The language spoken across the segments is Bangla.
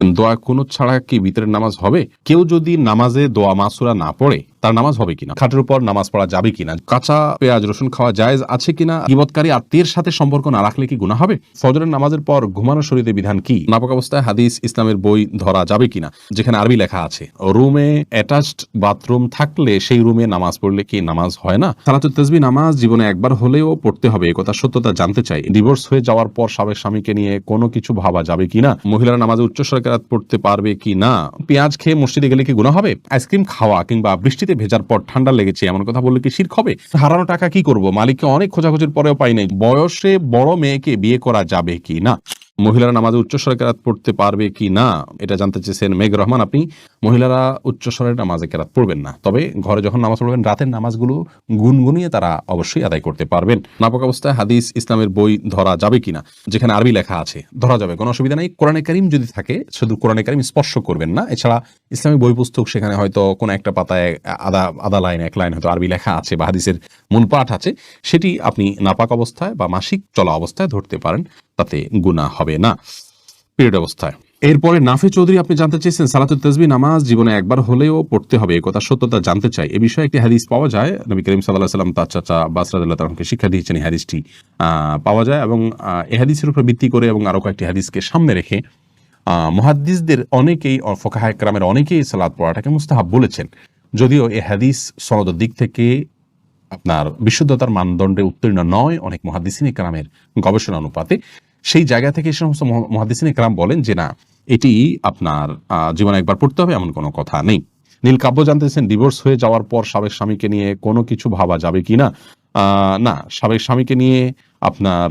দোয়া কুনুত ছাড়া কি ভিতরের নামাজ হবে? কেউ যদি নামাজে দোয়া মাসুরা না পড়ে তার নামাজ হবে কিনা, খাটের উপর নামাজ পড়া যাবে কিনা, কাঁচা পেঁয়াজ রসুন খাওয়া জায়েজ আছে কিনা, গীবতকারী আত্মীয়ের সাথে সম্পর্ক না রাখলে কি গুনাহ হবে, ফজরের নামাজের পর ঘুমানো শরীরে বিধান কি, নাপাক অবস্থায় হাদিস ইসলামের বই ধরা যাবে কিনা যেখানে আরবি লেখা আছে, রুমে অ্যাটাচড বাথরুম থাকলে সেই রুমে নামাজ পড়লে কি নামাজ হয় না, সালাতুত তাসবিহ নামাজ জীবনে একবার হলেও পড়তে হবে একথা সত্যতা জানতে চাই, ডিভোর্স হয়ে যাওয়ার পর সাবেক স্বামীকে নিয়ে কোনো কিছু ভাবা যাবে কিনা, মহিলারা নামাজে উচ্চস্বরে কেরাত পড়তে পারবে কি না, পেঁয়াজ খেয়ে মসজিদে গেলে কি গুনাহ হবে, আইসক্রিম খাওয়া কিংবা বৃষ্টিতে ভেজার পর ঠান্ডা লেগেছে এমন কথা বললে কি শিরক হবে, হারানো টাকা কি করব, মালিককে অনেক খোঁজাখুঁজির পরেও পাই নাই, বয়সে বড় মেয়েকে বিয়ে করা যাবে কি না, মহিলারা নামাজে উচ্চস্বরে কেরাত পড়তে পারবে কি না, এটা জানতে চেয়েছেন মেঘ রহমান। আপনি মহিলারা উচ্চস্বরে নামাজে কেরাত পড়বেন না, তবে ঘরে যখন নামাজ পড়বেন রাতের নামাজগুলো গুনগুনিয়ে তারা অবশ্যই আদায় করতে পারবেন। নাপাক অবস্থায় হাদিস ইসলামের বই ধরা যাবে কিনা যেখানে আরবি লেখা আছে, ধরা যাবে, কোনো অসুবিধা নেই। কোরআনে কারীম যদি থাকে শুধু কোরআনে কারীম স্পর্শ করবেন না, এছাড়া ইসলামিক বই পুস্তক সেখানে হয়তো কোনো একটা পাতায় আধা লাইন এক লাইন হয়তো আরবি লেখা আছে বা হাদিসের মূল পাঠ আছে, সেটি আপনি নাপাক অবস্থায় বা মাসিক চলা অবস্থায় ধরতে পারেন, তাতে গুনাহ হবে না পিরিয়ড অবস্থায়। এরপরে নাফে চৌধুরী আপনি জানতে চেয়েছেন সালাতুত তাসবিহ নামাজ জীবনে একবার হলেও পড়তে হবে একথা সত্যতা জানতে চাই, এ বিষয়ে একটি হাদিস পাওয়া যায়, নবী করিম সাল্লাল্লাহু আলাইহি ওয়াসাল্লাম তার চাচা আব্বাস রাদিয়াল্লাহু তাআলাকে শিক্ষা দিয়েছেন, এই হাদিসটি পাওয়া যায় এবং এই হাদিসের উপর ভিত্তি করে এবং আরো কয়েকটি হাদিসকে সামনে রেখে মুহাদ্দিসদের অনেকেই ফুকাহায়ে কেরামের অনেকেই সালাত পড়াটাকে মুস্তাহাব বলেছেন, যদিও এই হাদিস সনদের দিক থেকে আপনার বিশুদ্ধতার মানদণ্ডে উত্তীর্ণ নয় অনেক মুহাদ্দিসিনে কেরামের গবেষণা অনুপাতে, সেই জায়গা থেকে সমস্ত মুহাদ্দিসিনে কেরাম বলেন যে না, এটি আপনার জীবনে একবার পড়তে হবে এমন কোনো কথা নেই। নীল কাব্য জানতেছেন ডিভোর্স হয়ে যাওয়ার পর সাবেক স্বামীকে নিয়ে কোনো কিছু ভাবা যাবে কিনা, না, সাবেক স্বামীকে নিয়ে আপনার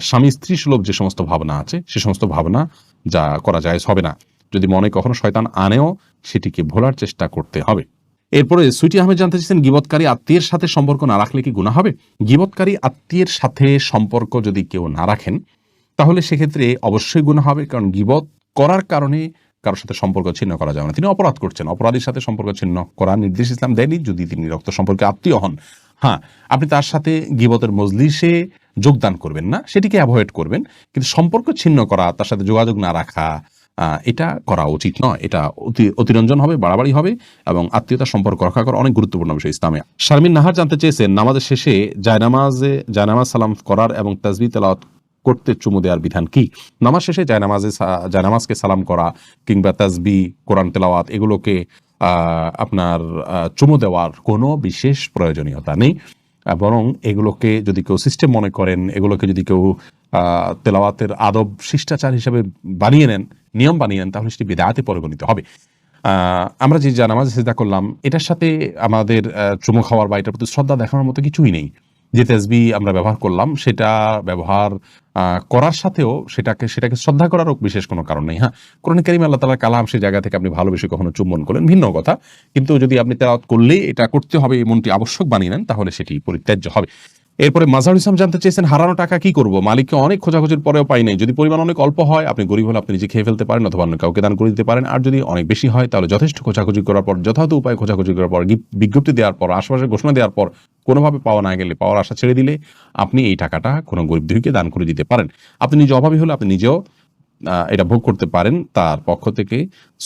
স্বামী স্ত্রী সুলভ যে সমস্ত ভাবনা আছে সে সমস্ত ভাবনা যা করা যায় হবে না, যদি মনে কখনো শয়তান আনেও সেটিকে ভোলার চেষ্টা করতে হবে। এরপরে সুইটি আহমেদ জানতে চাইছেন গীবতকারী আত্মীয়ের সাথে সম্পর্ক না রাখলে কি গুনাহ হবে, গীবতকারী আত্মীয়ের সাথে সম্পর্ক যদি কেউ না রাখেন তাহলে সেক্ষেত্রে অবশ্যই গুনাহ হবে, কারণ গীবত করার কারণে কারোর সাথে সম্পর্ক ছিন্ন করা যাবে না, তিনি অপরাধ করছেন, অপরাধীর সাথে সম্পর্ক ছিন্ন করার নির্দেশ ইসলাম দেয়নি যদি তিনি রক্ত সম্পর্কে আত্মীয় হন। হ্যাঁ, আপনি তার সাথে গীবতের মজলিসে যোগদান করবেন না, সেটিকে অ্যাভয়েড করবেন, কিন্তু সম্পর্ক ছিন্ন করা, তার সাথে যোগাযোগ না রাখা, এটা করা উচিত নয়, এটা অতিরঞ্জন হবে, বাড়াবাড়ি হবে এবং আত্মীয়তার সম্পর্ক রক্ষা করা অনেক গুরুত্বপূর্ণ বিষয় ইসলামে। শারমিন নাহার জানতে চেয়েছেন নামাজের শেষে জায়নামাজ সালাম করার এবং তাসবিহ তেলাওয়াত করতে চুমু দেওয়ার বিধান কি, নামাজ শেষে জায়নামাজকে সালাম করা কিংবা তাসবিহ কোরআন তেলাওয়াত এগুলোকে আপনার চুমু দেওয়ার কোনো বিশেষ প্রয়োজনীয়তা নেই, বরং এগুলোকে যদি কেউ সিস্টেম মনে করেন, এগুলোকে যদি কেউ তেলাওয়াতের আদব শিষ্টাচার হিসেবে বানিয়ে নেন, নিয়ম বানিয়ে নেন, তাহলে সেটি বিদআতে পরিগণিত হবে। আমরা যে জানামাজ সিজদা করলাম এটার সাথে আমাদের চুমু খাওয়ার বা এটার প্রতি শ্রদ্ধা দেখানোর মতো কিছুই নেই, যে তাসবিহ আমরা ব্যবহার করলাম সেটা ব্যবহার করার সাথেও সেটাকে শ্রদ্ধা করারও বিশেষ কোনো কারণ নেই। হ্যাঁ, কোরআন কারীমে আল্লাহ তাআলার কালাম, সেই জায়গা থেকে আপনি ভালোবেসে কখনো চুম্বন করলেন ভিন্ন কথা, কিন্তু যদি আপনি তেলাওয়াত করলেই এটা করতে হবে এমনটি আবশ্যক বানিয়ে নেন তাহলে সেটি পরিত্যাজ্য হবে। এরপরে মাজারুল ইসলাম জানতে চেয়েছেন হারানো টাকা কি করব, মালিককে অনেক খোঁজাখুঁজির পরেও পাই নাই, যদি পরিমাণ অনেক অল্প হয় আপনি গরিব হলে আপনি নিজে খেয়ে ফেলতে পারেন অথবা অন্য কাউকে দান করে দিতে পারেন, আর যদি অনেক বেশি হয় তাহলে যথেষ্ট খোঁজাখুঁজি করার পর, যথাযথ উপায়ে খোঁজাখুঁজি করার পর, বিজ্ঞপ্তি দেওয়ার পর, আশেপাশে ঘোষণা দেওয়ার পর কোনোভাবে পাওয়া না গেলে, পাওয়ার আশা ছেড়ে দিলে আপনি এই টাকাটা কোনো গরিব দুঃখীকে দান করে দিতে পারেন। আপনি নিজে অভাবী হলে আপনি নিজেও এটা ভোগ করতে পারেন, তার পক্ষ থেকে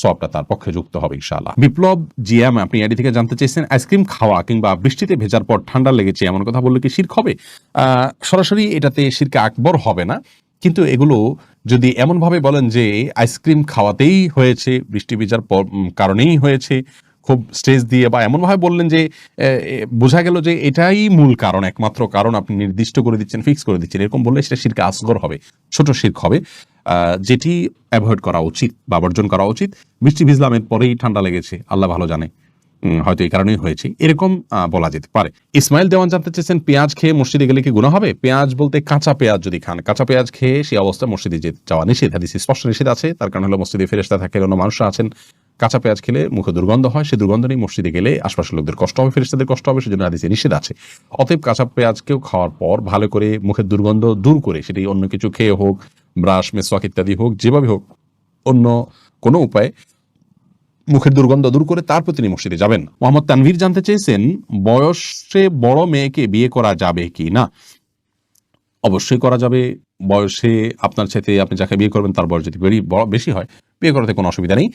সবটা তার পক্ষে যুক্ত হবে ইনশাআল্লাহ। বিপ্লব জিএম আপনি এডি থেকে জানতে চেয়েছেন আইসক্রিম খাওয়া কিংবা বৃষ্টিতে ভেজার পর ঠান্ডা লেগেছে এমন কথা বললে কি শিরক হবে, সরাসরি এটাতে শিরকে আকবর হবে না, কিন্তু এগুলো যদি এমনভাবে বলেন যে আইসক্রিম খাওয়াতেই হয়েছে, বৃষ্টি ভেজার কারণেই হয়েছে, খুব স্ট্রেস দিয়ে বা এমনভাবে বললেন যে বোঝা গেল যে এটাই মূল কারণ, একমাত্র কারণ আপনি নির্দিষ্ট করে দিচ্ছেন, ফিক্স করে দিচ্ছেন, এরকম বললে সেটা শিরকে আসগর হবে, ছোট শিরক হবে, যেটি অ্যাভয়েড করা উচিত বা বর্জন করা উচিত। বৃষ্টি ভিজলাম এর পরেই ঠান্ডা লেগেছে, আল্লাহ ভালো জানে, হয়তো এই কারণেই হয়েছে, এরকম বলা যেতে পারে। ইসমাইল দেওয়ান জানতে চেয়েছেন পেঁয়াজ খেয়ে মসজিদে গেলে কি গুনাহ হবে, পেঁয়াজ বলতে কাঁচা পেঁয়াজ যদি খান, কাঁচা পেঁয়াজ খেয়ে সেই অবস্থায় মসজিদে যাওয়া নিষেধ, হাদিসে স্পষ্ট নিষেধ আছে, তার কারণ হলো মসজিদে ফেরেশতা থাকে, অন্য মানুষরা আছেন, কাঁচা পেঁয়াজ খেলে মুখে দুর্গন্ধ হয়, সেই দুর্গন্ধ নিয়ে মসজিদে গেলে আশপাশের লোকদের কষ্ট হবে, ফেরেশতাদের কষ্ট হবে, সেজন্য হাদিসে নিষেধ আছে। অতএব কাঁচা পেঁয়াজকেও খাওয়ার পর ভালো করে মুখের দুর্গন্ধ দূর করে, সেটি অন্য কিছু খেয়ে হোক, ব্রাশ মেসওয়াক ইত্যাদি হোক, যেভাবে হোক, অন্য কোনো উপায়ে মুখের দুর্গন্ধ দূর করে তারপর তিনি মসজিদে যাবেন। মোহাম্মদ তানভীর জানতে চেয়েছেন বয়সে বড় মেয়েকে বিয়ে করা যাবে কি না, অবশ্যই করা যাবে। বয়সে আপনার চাইতে আপনি যাকে বিয়ে করবেন তার বয়স যদি বেশি হয়, বিয়ে করাতে কোনো অসুবিধা নেই।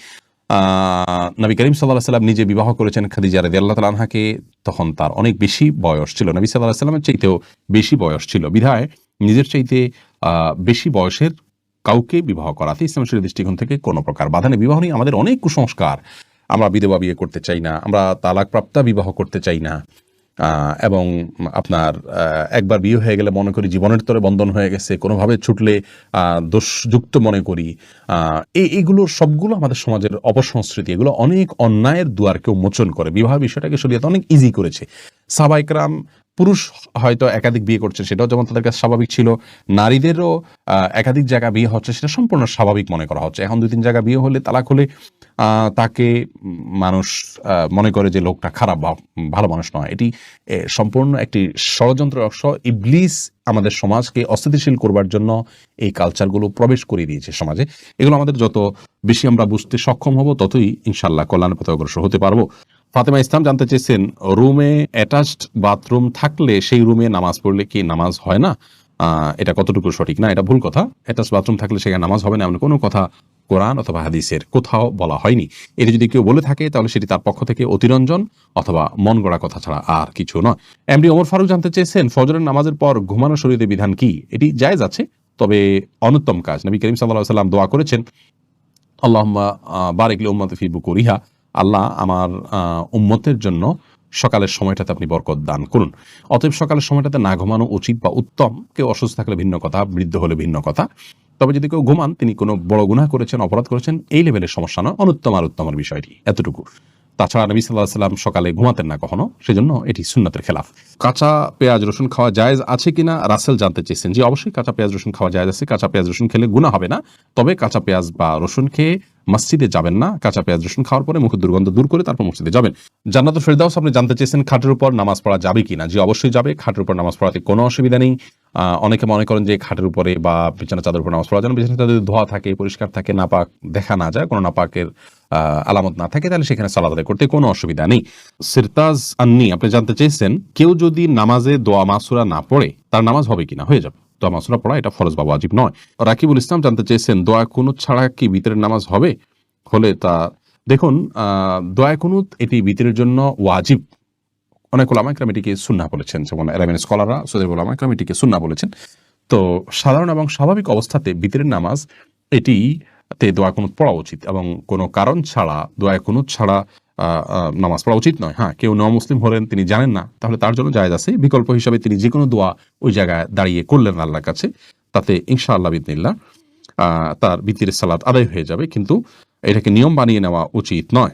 নবী করিম সাল্লাল্লাহু আলাইহি সাল্লাম নিজে বিবাহ করেছেন খাদিজা রাদিয়াল্লাহু তাআলা আনহাকে, তখন তার অনেক বেশি বয়স ছিল, নবী সাল্লাল্লাহু আলাইহি সাল্লামের চাইতেও বেশি বয়স ছিল, বিধায় নিজের চাইতে বেশি বয়সের কাউকে বিবাহ করাতে ইসলাম শরীয়তের দৃষ্টিকোণ থেকে কোনো প্রকার বাধা নেই। বিবাহ নিয়ে আমাদের অনেক কুসংস্কার, আমরা বিধবা বিয়ে করতে চাই না, আমরা তালাকপ্রাপ্তা বিবাহ করতে চাই না, এবং আপনার একবার বিয়ে হয়ে গেলে মনে করি জীবনের তরে বন্ধন হয়ে গেছে, কোনোভাবে ছুটলে দোষযুক্ত মনে করি। এইগুলো সবগুলো আমাদের সমাজের অপসংস্কৃতি, এগুলো অনেক অন্যায়ের দুয়ারকে উন্মোচন করে। বিবাহ বিষয়টাকে শরীয়ত অনেক ইজি করেছে। সাহাবায়ে কেরাম পুরুষ হয়তো একাধিক বিয়ে করছে, সেটাও যেমন তাদের কাছে স্বাভাবিক ছিল, নারীদেরও একাধিক জায়গা বিয়ে হচ্ছে, সেটা সম্পূর্ণ স্বাভাবিক মনে করা হচ্ছে। এখন 2-3 জায়গা বিয়ে হলে, তালাক হলে তাকে মানুষ মনে করে যে লোকটা খারাপ বা ভালো মানুষ নয়। এটি সম্পূর্ণ একটি ষড়যন্ত্র অংশ। ইবলিস আমাদের সমাজকে অস্থিতিশীল করবার জন্য এই কালচারগুলো প্রবেশ করিয়ে দিয়েছে সমাজে। এগুলো আমাদের যত বেশি আমরা বুঝতে সক্ষম হব, ততই ইনশাআল্লাহ কল্যাণের পথে অগ্রসর হতে পারবো। ফাতেমা ইসলাম জানতে চেয়েছেন, রুমে অ্যাটাচড বাথরুম থাকলে সেই রুমে নামাজ পড়লে কি নামাজ হয় না? এটা কতটুকু সঠিক? না, এটা ভুল কথা। অ্যাটাচ বাথরুম থাকলে সেখানে নামাজ হবে না এমন কোনো কথা কোরআন অথবা হাদিসের কোথাও বলা হয়নি। এটি যদি কেউ বলে থাকে তাহলে সেটি তার পক্ষ থেকে অতিরঞ্জন অথবা মন গড়া কথা ছাড়া আর কিছু নয়। এমডি ওমর ফারুক জানতে চেয়েছেন, ফজরের নামাজের পর ঘুমানো শরীয়তের বিধান কি? এটি জায়েজ আছে, তবে অনুত্তম কাজ। নবী করিম সাল্লাল্লাহু আলাইহি ওয়াসাল্লাম দোয়া করেছেন, আল্লাহুম্মা বারিক লি উম্মতি ফি বুকুরিহা, আল্লাহ আমার উম্মতের জন্য সকালের সময়টাতে আপনি বরকত দান করুন। অতএব সকালের সময়টাতে না ঘুমানো উচিত বা উত্তম। কেউ অসুস্থ থাকলে ভিন্ন কথা, বৃদ্ধ হলে ভিন্ন কথা। তবে যদি কেউ ঘুমান, তিনি কোনো বড় গুনাহ করেছেন, অপরাধ করেছেন, এই লেভেলের সমস্যা নয়, অনুত্তম আর উত্তমের বিষয়টি এতটুকু। তাছাড়া নবী সাল্লাল্লাহু আলাইহি ওয়াসাল্লাম সকালে ঘুমাতেন না কখনো, সেজন্য এটি সুন্নাতের খেলাফ। কাঁচা পেঁয়াজ রসুন খাওয়া জায়েজ আছে কিনা রাসেল জানতে চেয়েছেন। জি, অবশ্যই কাঁচা পেঁয়াজ রসুন খাওয়া জায়েজ আছে। কাঁচা পেঁয়াজ রসুন খেলে গুনাহ হবে না, তবে কাঁচা পেঁয়াজ বা রসুন খেয়ে মসজিদে যাবেন না। কাঁচা পেঁয়াজ রসুন খাওয়ার পরে মুখের দুর্গন্ধ দূর করে তারপর মসজিদে যাবেন। জান্নাতুল ফেরদাউস আপনি জানতে চেয়েছেন, খাটের উপর নামাজ পড়া যাবে কিনা? জি, অবশ্যই যাবে। খাটের উপর নামাজ পড়াতে কোনো অসুবিধা নেই। অনেকে মনে করেন যে খাটের উপরে বা বিছানা চাদর উপর নামাজ পড়া যায় না। বিছানা চাদর যদি ধোয়া থাকে, পরিষ্কার থাকে, নাপাক দেখা না যায়, কোনো নাপাকের আলামত না থাকে, তাহলে সেখানে সালাত আদায় করতে কোনো অসুবিধা নেই। সিরতাজ আন্নি আপনি জানতে চেয়েছেন, কেউ যদি নামাজে দোয়া মাসুরা না পড়ে তার নামাজ হবে কিনা? হয়ে যাবে। দোয়া মাসুরা পড়া এটা ফরজ বা ওয়াজিব নয়। রাকিবুল ইসলাম জানতে চেয়েছেন, দোয়া কুনুত ছাড়া কি বিতরের নামাজ হবে? হলে তা দেখুন, দোয়া কুনুত এটি বিতরের জন্য ওয়াজিব। অনেক উলামা ইকরাম এটিকে সুন্নাহ বলেছেন, যেমন আরবিয়ান স্কলাররা, সৌদি উলামা ইকরাম এটিকে সুন্নাহ বলেছেন। তো সাধারণ এবং স্বাভাবিক অবস্থাতে বিতরের নামাজ এটিতে দোয়া কুনুত পড়া উচিত, এবং কোনো কারণ ছাড়া দোয়া কুনুত ছাড়া নামাজ পড়া উচিত নয়। হ্যাঁ, কেউ নও মুসলিম হলেন, তিনি জানেন না, তাহলে তার জন্য জায়েজ আছে। বিকল্প হিসাবে তিনি যে কোনো দোয়া ওই জায়গায় দাঁড়িয়ে করলেন আল্লাহর কাছে, তাতে ইনশাআল্লাহ বিদিনিল্লাহ তার বিতিরের সালাত আদায় হয়ে যাবে, কিন্তু এটাকে নিয়ম বানিয়ে নেওয়া উচিত নয়।